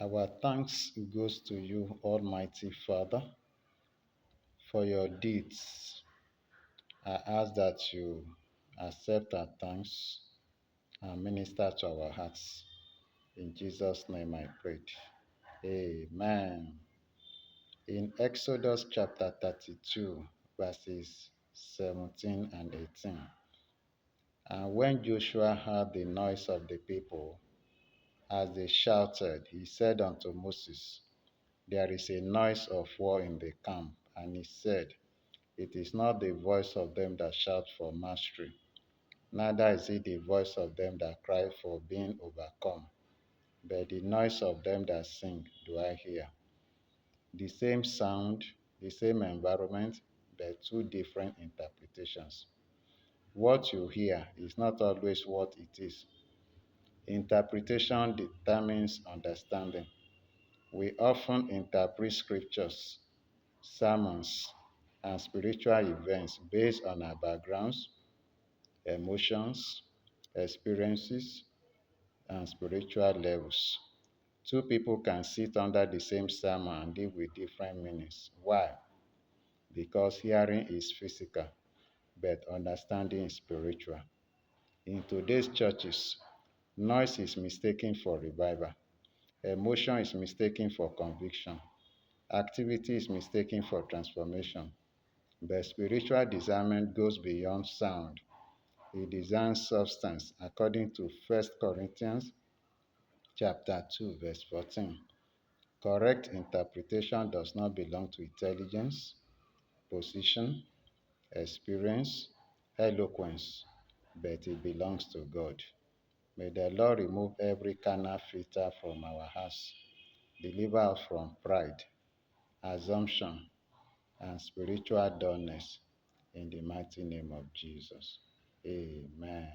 Our thanks goes to you, Almighty Father, for your deeds. I ask that you accept our thanks and minister to our hearts. In Jesus' name I prayed. Amen. In Exodus chapter 32, verses 17 and 18. And when Joshua heard the noise of the people, as they shouted, he said unto Moses, There is a noise of war in the camp. And he said, It is not the voice of them that shout for mastery, neither is it the voice of them that cry for being overcome, but the noise of them that sing do I hear. The same sound, the same environment, but two different interpretations. What you hear is not always what it is. Interpretation determines understanding. We often interpret scriptures, sermons, and spiritual events based on our backgrounds, emotions, experiences, and spiritual levels. Two people can sit under the same sermon and deal with different meanings. Why? Because hearing is physical, but understanding is spiritual. In today's churches, noise is mistaken for revival, emotion is mistaken for conviction, activity is mistaken for transformation. But spiritual discernment goes beyond sound. It discerns substance according to 1 Corinthians chapter 2, verse 14. Correct interpretation does not belong to intelligence, position, experience, eloquence, but it belongs to God. May the Lord remove every carnal filter from our hearts, deliver us from pride, assumption, and spiritual dullness in the mighty name of Jesus. Amen.